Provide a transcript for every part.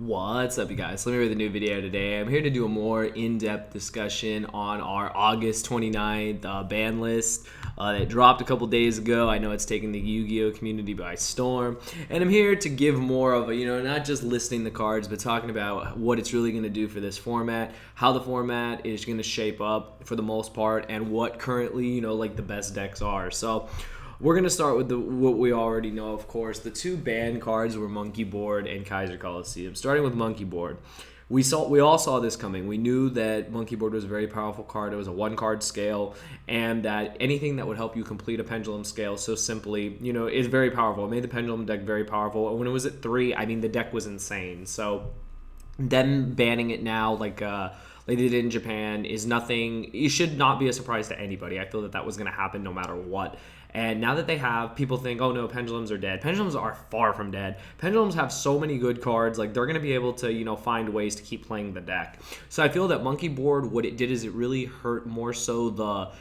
What's up, you guys? Let me read the new video today. I'm here to do a more in-depth discussion on our August 29th ban list that dropped a couple days ago. I know it's taken the Yu-Gi-Oh community by storm, and I'm here to give more of a, not just listing the cards, but talking about what it's really going to do for this format, how the format is going to shape up for the most part, and what currently, like the best decks are. So we're going to start with what we already know, of course. The two banned cards were Monkey Board and Kaiser Coliseum. Starting with Monkey Board, we all saw this coming. We knew that Monkey Board was a very powerful card. It was a one-card scale, and that anything that would help you complete a pendulum scale so simply, is very powerful. It made the pendulum deck very powerful. And when it was at 3, I mean, the deck was insane. So them banning it now, like they did in Japan, is nothing. It should not be a surprise to anybody. I feel that was going to happen no matter what. And now that they have, people think, oh no, pendulums are dead. Pendulums are far from dead. Pendulums have so many good cards. Like, they're going to be able to, find ways to keep playing the deck. So I feel that Monkey Board, what it did is it really hurt more so the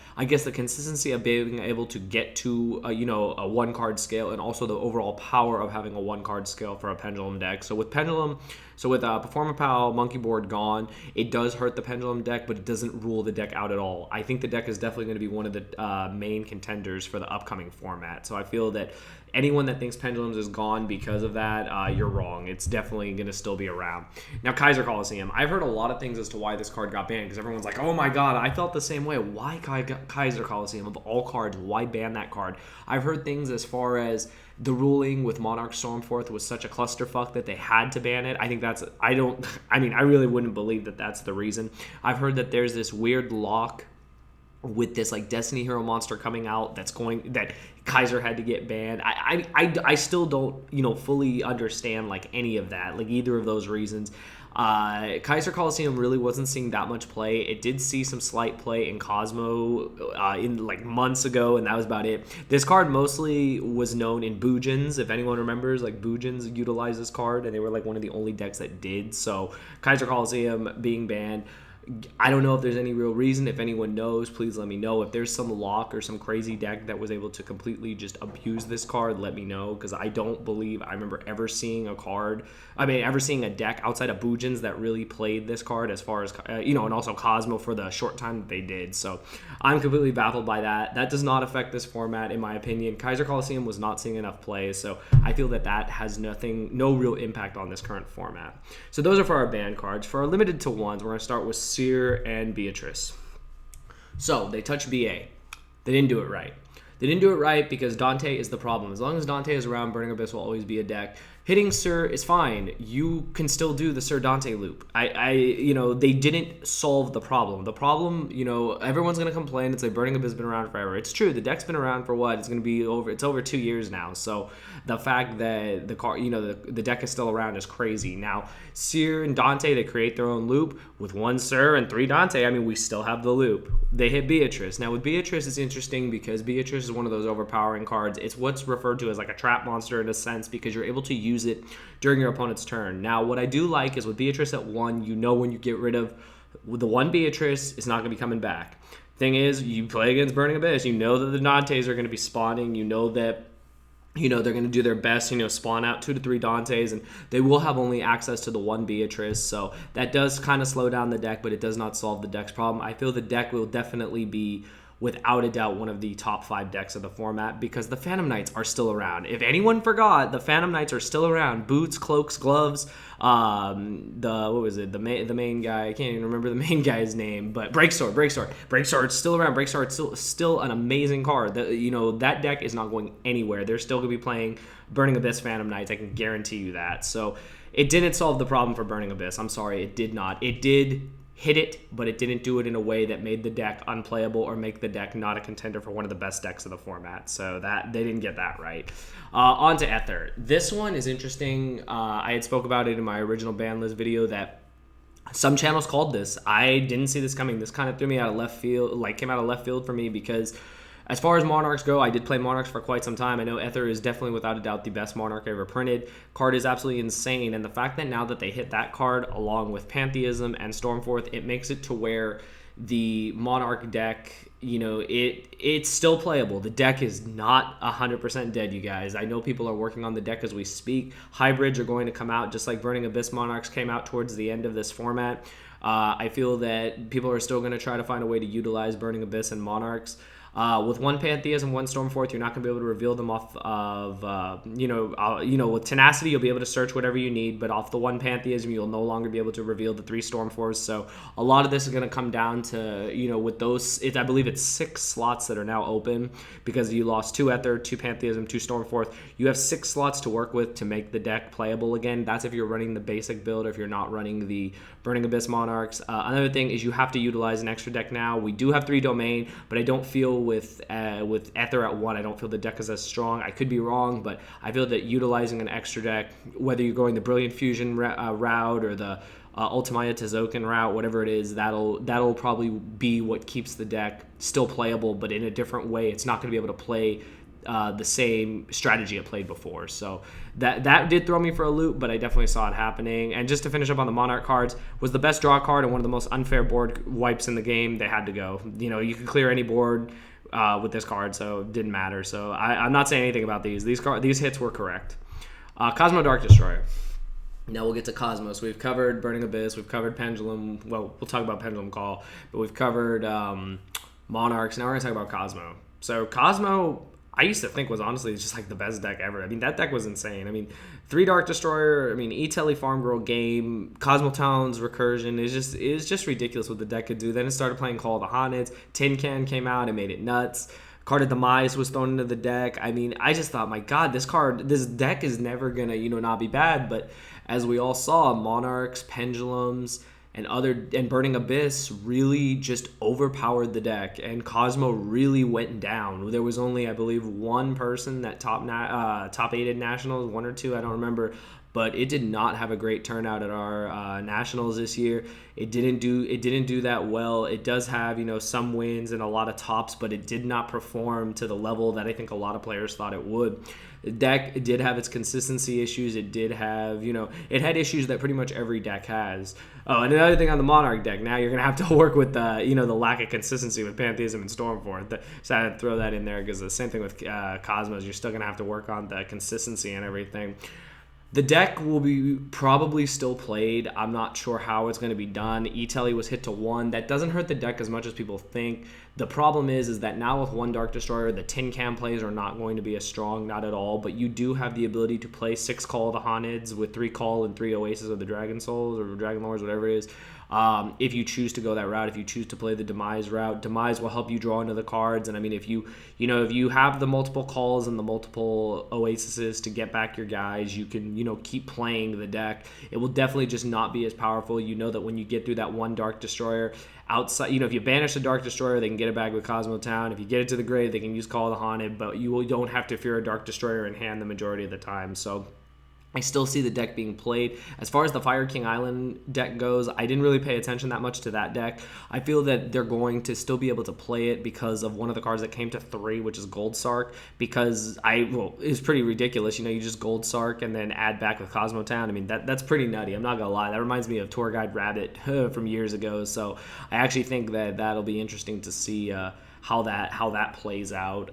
consistency of being able to get to, a one-card scale, and also the overall power of having a one-card scale for a pendulum deck. So with Performer Pal, Monkey Board gone, it does hurt the pendulum deck, but it doesn't rule the deck out at all. I think the deck is definitely going to be one of the main contenders for the upcoming format. So I feel that anyone that thinks pendulums is gone because of that, you're wrong. It's definitely going to still be around. Now, Kaiser Coliseum. I've heard a lot of things as to why this card got banned, because everyone's like, oh my god, I felt the same way. Why Kaiser Coliseum? Of all cards, why ban that card? I've heard things as far as the ruling with Monarchs Stormforth was such a clusterfuck that they had to ban it. I think I really wouldn't believe that that's the reason. I've heard that there's this weird lock with this like Destiny Hero monster coming out that Kaiser had to get banned. I still don't fully understand like any of that, like either of those reasons. Kaiser Coliseum really wasn't seeing that much play. It did see some slight play in Cosmo in like months ago, and that was about it. This card mostly was known in Boojins. If anyone remembers, like Boojins utilized this card, and they were like one of the only decks that did. So Kaiser Coliseum being banned, I don't know if there's any real reason. If anyone knows, please let me know. If there's some lock or some crazy deck that was able to completely just abuse this card, let me know, because I don't believe I remember ever seeing a deck outside of Boojins that really played this card as far as, and also Cosmo for the short time that they did. So I'm completely baffled by that. That does not affect this format, in my opinion. Kaiser Coliseum was not seeing enough play, so I feel that has no real impact on this current format. So those are for our banned cards. For our limited to ones, we're going to start with Seer and Beatrice. So they touched BA. They didn't do it right. They didn't do it right because Dante is the problem. As long as Dante is around, Burning Abyss will always be a deck. Hitting Sir is fine. You can still do the Sir Dante loop. They didn't solve the problem. The problem, everyone's going to complain. It's like Burning Abyss has been around forever. It's true. The deck's been around for what? It's over 2 years now. So the fact that the deck is still around is crazy. Now, Seer and Dante, they create their own loop with 1 Sir and 3 Dante. I mean, we still have the loop. They hit Beatrice. Now, with Beatrice, it's interesting because Beatrice is one of those overpowering cards. It's what's referred to as like a trap monster in a sense, because you're able to use it during your opponent's turn. Now, what I do like is with Beatrice at 1, when you get rid of the 1 Beatrice, it's not going to be coming back. Thing is, you play against Burning Abyss, you know that the Dantes are going to be spawning, that they're going to do their best, spawn out 2 to 3 Dantes, and they will have only access to the 1 Beatrice, so that does kind of slow down the deck, but it does not solve the deck's problem. I feel the deck will definitely be, without a doubt, one of the top 5 decks of the format, because the Phantom Knights are still around. If anyone forgot, the Phantom Knights are still around. Boots, cloaks, gloves, the main guy, I can't even remember the main guy's name, but Breaksword's still around. Breaksword's still an amazing card. That deck is not going anywhere. They're still going to be playing Burning Abyss Phantom Knights, I can guarantee you that. So it didn't solve the problem for Burning Abyss. I'm sorry, it did not. It did hit it, but it didn't do it in a way that made the deck unplayable or make the deck not a contender for one of the best decks of the format. So that they didn't get that right. On to Ether. This one is interesting. I had spoke about it in my original ban list video that some channels called this. I didn't see this coming. This kind of threw me out of left field, came out of left field for me, because as far as Monarchs go, I did play Monarchs for quite some time. I know Ether is definitely, without a doubt, the best Monarch ever printed. Card is absolutely insane, and the fact that now that they hit that card along with Pantheism and Stormforth, it makes it to where the Monarch deck, it's still playable. The deck is not 100% dead, you guys. I know people are working on the deck as we speak. Hybrids are going to come out, just like Burning Abyss Monarchs came out towards the end of this format. I feel that people are still going to try to find a way to utilize Burning Abyss and Monarchs. With one Pantheism, one Stormforth, you're not going to be able to reveal them off of, with Tenacity, you'll be able to search whatever you need, but off the one Pantheism, you'll no longer be able to reveal the 3 Stormforths. So a lot of this is going to come down to, with those, I believe it's 6 slots that are now open because you lost 2 Ether, 2 Pantheism, 2 Stormforth. You have 6 slots to work with to make the deck playable again. That's if you're running the basic build or if you're not running the Burning Abyss Monarchs. Another thing is you have to utilize an extra deck now. We do have 3 Domain, but I don't feel with Ether at 1, I don't feel the deck is as strong. I could be wrong, but I feel that utilizing an extra deck, whether you're going the Brilliant Fusion route or the Ultimaya Tezoken route, whatever it is, that'll probably be what keeps the deck still playable, but in a different way. It's not going to be able to play the same strategy it played before. So that did throw me for a loop, but I definitely saw it happening. And just to finish up on the Monarch cards, was the best draw card and one of the most unfair board wipes in the game. They had to go. You can clear any board with this card, so it didn't matter. So I'm not saying anything about these. These hits were correct. Cosmo Dark Destroyer. Now we'll get to Cosmo. So we've covered Burning Abyss, we've covered Pendulum. Well, we'll talk about Pendulum Call, but we've covered Monarchs. Now we're gonna talk about Cosmo. So Cosmo, I used to think was honestly just like the best deck ever. I mean, that deck was insane. I mean, 3 Dark Destroyer, E-Telly Farm Girl game, Cosmotown's Recursion is just ridiculous what the deck could do. Then it started playing Call of the Honids. Tin Can came out and made it nuts. Card of Demise was thrown into the deck. I mean, I just thought, my God, this deck is never gonna, not be bad. But as we all saw, Monarchs, Pendulums, and Burning Abyss really just overpowered the deck, and Cosmo really went down. There was only, I believe, one person that top 8'd Nationals, 1 or 2, I don't remember, but it did not have a great turnout at our Nationals this year. It didn't do that well. It does have some wins and a lot of tops, but it did not perform to the level that I think a lot of players thought it would. The deck did have its consistency issues. It did have, it had issues that pretty much every deck has. Oh, and another thing on the Monarch deck, now you're going to have to work with the, the lack of consistency with Pantheism and Stormforth. So I had to throw that in there because the same thing with Cosmos, you're still going to have to work on the consistency and everything. The deck will be probably still played. I'm not sure how it's going to be done. E-Telly was hit to 1. That doesn't hurt the deck as much as people think. The problem is that now with 1 Dark Destroyer, the Tin Can plays are not going to be as strong, not at all. But you do have the ability to play 6 Call of the Honids with 3 Call and 3 Oasis of the Dragon Souls or Dragon Lords, whatever it is. If you choose to go that route, if you choose to play the Demise route, Demise will help you draw into the cards. And I mean, if you have the multiple calls and the multiple Oases to get back your guys, you can, keep playing the deck. It will definitely just not be as powerful. You know that when you get through that 1 Dark Destroyer, outside, if you banish the Dark Destroyer, they can get it back with Cosmo Town. If you get it to the grave, they can use Call of the Haunted, but you don't have to fear a Dark Destroyer in hand the majority of the time. So I still see the deck being played. As far as the Fire King Island deck goes, I didn't really pay attention that much to that deck. I feel that they're going to still be able to play it because of one of the cards that came to 3, which is Goldsarc, because it's pretty ridiculous. You just Goldsarc and then add back with Cosmo Town. I mean, that's pretty nutty. I'm not going to lie. That reminds me of Tour Guide Rabbit from years ago. So I actually think that that'll be interesting to see how that plays out.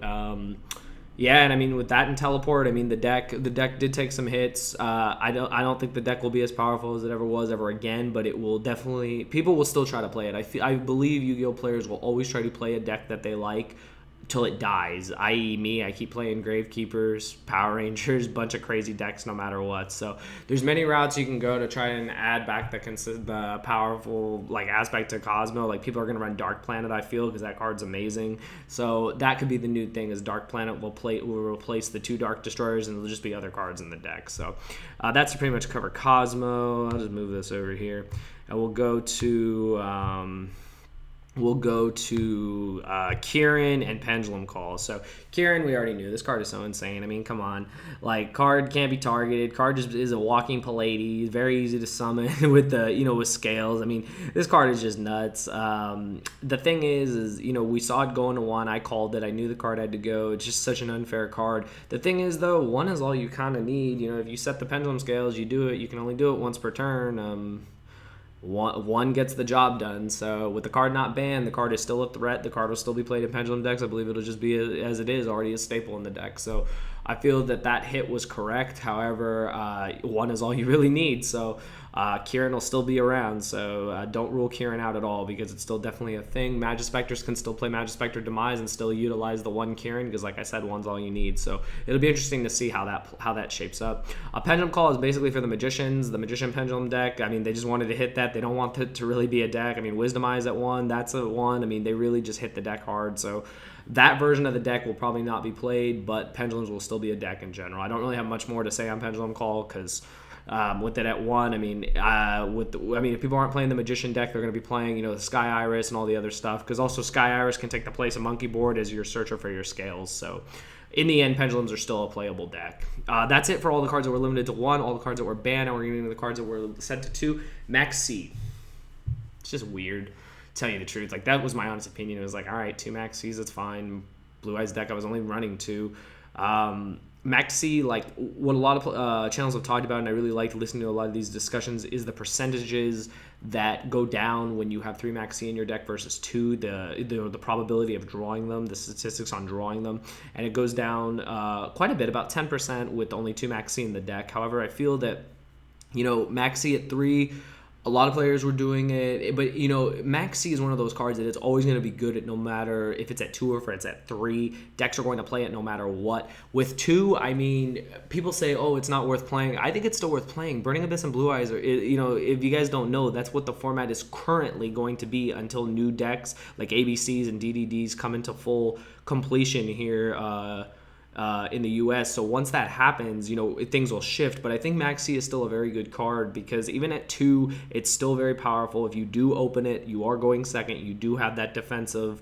Yeah, and I mean with that and teleport, I mean the deck did take some hits. I don't think the deck will be as powerful as it ever was ever again, but it will definitely, people will still try to play it. I believe Yu-Gi-Oh players will always try to play a deck that they like till it dies. I.e. me, I keep playing Gravekeepers, Power Rangers, bunch of crazy decks no matter what. So there's many routes you can go to try and add back the powerful aspect to Cosmo. Like people are gonna run Dark Planet, I feel, because that card's amazing. So that could be the new thing, is Dark Planet will replace the 2 Dark Destroyers, and there'll just be other cards in the deck. So that's to pretty much cover Cosmo. I'll just move this over here, and we'll go to Kieran and Pendulum Call. So Kieran, we already knew. This card is so insane. I mean, come on. Card can't be targeted. Card just is a walking Pallades. Very easy to summon with with scales. I mean, this card is just nuts. The thing is we saw it go into 1. I called it. I knew the card had to go. It's just such an unfair card. The thing is, though, 1 is all you kind of need. If you set the Pendulum Scales, you do it. You can only do it once per turn. one gets the job done. So with the card not banned, the card is still a threat. The card will still be played in Pendulum decks. I believe it'll just be as it is, already a staple in the deck. So I feel that hit was correct. However, one is all you really need. So Kieran will still be around. So don't rule Kieran out at all, because it's still definitely a thing. Magispectors can still play Magispector Demise and still utilize the one Kieran, because like I said, one's all you need. So it'll be interesting to see how that shapes up. A Pendulum Call is basically for the Magicians, the Magician Pendulum deck. I mean, they just wanted to hit that. They don't want it to really be a deck. I mean, Wisdomize at 1, that's a 1. I mean, they really just hit the deck hard. So that version of the deck will probably not be played, but Pendulums will still be a deck in general. I don't really have much more to say on Pendulum Call, because with it at 1, I mean, if people aren't playing the Magician deck, they're going to be playing, the Sky Iris and all the other stuff, because also Sky Iris can take the place of Monkey Board as your searcher for your scales. So in the end, Pendulums are still a playable deck. That's it for all the cards that were limited to 1, all the cards that were banned, and we're getting into the cards that were set to 2. Maxie. It's just weird. Tell you the truth, like, that was my honest opinion. It was like, all right, 2 Maxies, that's fine. Blue Eyes deck, I was only running 2. Maxie, like what a lot of channels have talked about, and I really liked listening to a lot of these discussions, is the percentages that go down when you have 3 Maxie in your deck versus 2, the probability of drawing them, the statistics on drawing them, and it goes down quite a bit, about 10% with only 2 Maxie in the deck. However, I feel that Maxie at 3, a lot of players were doing it, but Maxie is one of those cards that it's always going to be good at, no matter if it's at 2 or if it's at 3. Decks are going to play it no matter what. With 2, I mean, people say, oh, it's not worth playing. I think it's still worth playing. Burning Abyss and Blue Eyes are, if you guys don't know, that's what the format is currently going to be until new decks like ABCs and DDDs come into full completion here in the US. So once that happens, things will shift. But I think Maxie is still a very good card, because even at 2, it's still very powerful. If you do open it, you are going second. You do have that defensive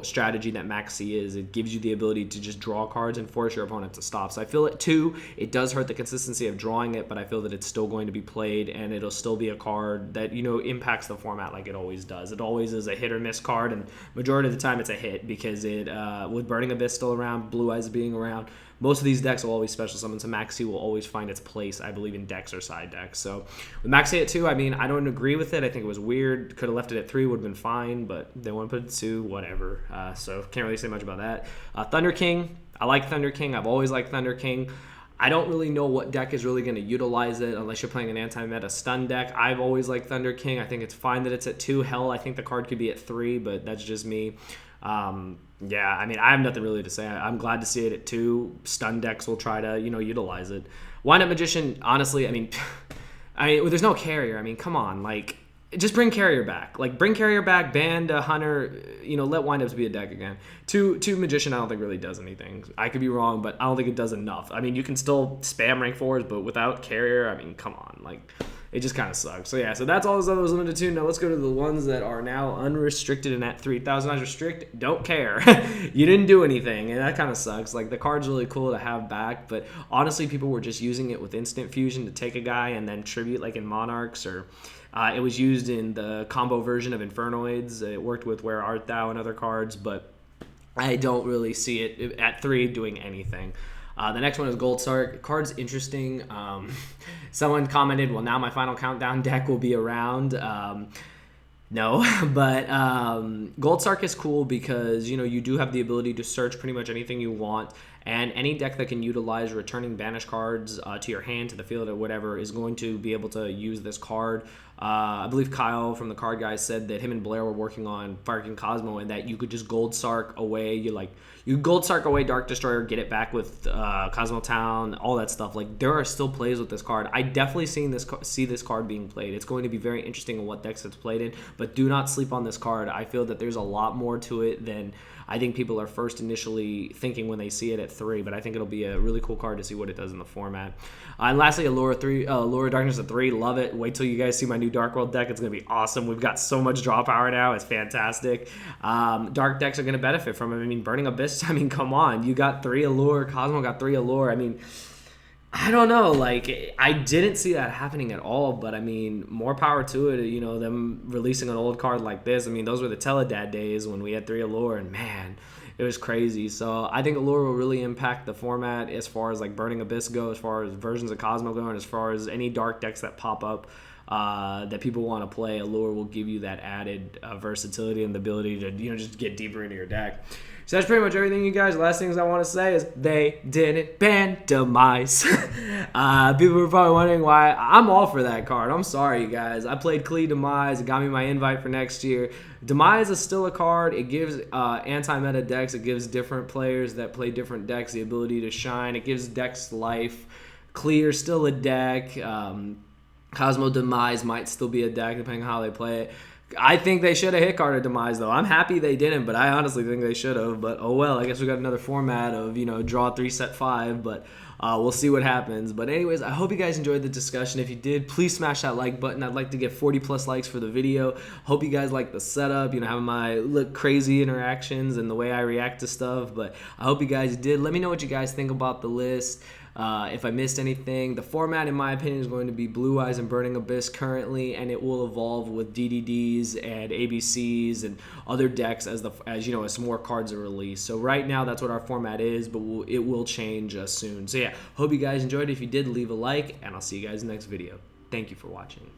strategy that Maxie is. It gives you the ability to just draw cards and force your opponent to stop. So I feel at 2, it does hurt the consistency of drawing it, but I feel that it's still going to be played, and it'll still be a card that, impacts the format like it always does. It always is a hit or miss card, and majority of the time it's a hit, because it, with Burning Abyss still around, Blue Eyes being around, most of these decks will always special summon, so Maxie will always find its place, I believe, in decks or side decks. So with Maxie at 2, I mean, I don't agree with it. I think it was weird. Could have left it at 3, would have been fine, but they want to put it at 2, whatever. So can't really say much about that. Thunder King, I like Thunder King. I've always liked Thunder King. I don't really know what deck is really going to utilize it unless you're playing an anti-meta stun deck. I've always liked Thunder King. I think it's fine that it's at 2. Hell, I think the card could be at 3, but that's just me. Yeah, I mean, I have nothing really to say. I'm glad to see it at 2. Stun decks will try to, utilize it. Wind-Up Magician, honestly, I mean, there's no carrier. I mean, come on, like, just bring carrier back. Like, bring carrier back, ban Hunter, let Wind-Ups be a deck again. 2 Magician, I don't think really does anything. I could be wrong, but I don't think it does enough. I mean, you can still spam rank 4s, but without carrier, I mean, come on, like, it just kind of sucks. So yeah, so that's all those others limited to. Now let's go to the ones that are now unrestricted and at 3,000 restrict. Don't care. You didn't do anything, and that kind of sucks. Like, the card's really cool to have back, but honestly, people were just using it with instant fusion to take a guy and then tribute, like in Monarchs, or it was used in the combo version of Infernoids. It worked with Where Art Thou and other cards, but I don't really see it at 3 doing anything. The next one is Goldsarc. Card's interesting. Someone commented, well, now my Final Countdown deck will be around. No, but Goldsarc is cool because, you do have the ability to search pretty much anything you want, and any deck that can utilize returning banished cards to your hand, to the field, or whatever, is going to be able to use this card. I believe Kyle from the Card Guys said that him and Blair were working on Fire King Cosmo, and that you could just Goldsarc away. You Goldsarc away Dark Destroyer, get it back with Cosmo Town, all that stuff. Like, there are still plays with this card. I definitely see this card being played. It's going to be very interesting in what decks it's played in, but do not sleep on this card. I feel that there's a lot more to it than I think people are first initially thinking when they see it at 3, but I think it'll be a really cool card to see what it does in the format. And lastly, Allure of Darkness at 3. Love it. Wait till you guys see my new Dark World deck. It's going to be awesome. We've got so much draw power now. It's fantastic. Dark decks are going to benefit from it. I mean, Burning Abyss, come on. You got 3 Allure. Cosmo got 3 Allure. I mean, I don't know. Like, I didn't see that happening at all, but I mean, more power to it. You know, them releasing an old card like this. I mean, those were the Teledad days when we had 3 Allure, and man, it was crazy. So I think Allure will really impact the format as far as like Burning Abyss go, as far as versions of Cosmo go, and as far as any dark decks that pop up that people want to play. Allure will give you that added versatility and the ability to, you know, just get deeper into your deck. So that's pretty much everything, you guys. The last things I want to say is they didn't ban Demise. People were probably wondering why. I'm all for that card. I'm sorry, you guys. I played Klee Demise. It got me my invite for next year. Demise is still a card. It gives anti-meta decks. It gives different players that play different decks the ability to shine. It gives decks life. Clear still a deck. Cosmo Demise might still be a deck depending on how they play it. I think they should have hit carded Demise, though. I'm happy they didn't, but I honestly think they should have. But oh well, I guess we got another format of, you know, draw 3, set 5, but we'll see what happens. But anyways, I hope you guys enjoyed the discussion. If you did, please smash that like button. I'd like to get 40 plus likes for the video. Hope you guys like the setup, you know, having my crazy interactions and the way I react to stuff. But I hope you guys did. Let me know what you guys think about the list. If I missed anything, the format, in my opinion, is going to be Blue Eyes and Burning Abyss currently, and it will evolve with DDDs and ABCs and other decks as you know, as some more cards are released. So right now, that's what our format is, but it will change soon. So yeah, hope you guys enjoyed. If you did, leave a like, and I'll see you guys in the next video. Thank you for watching.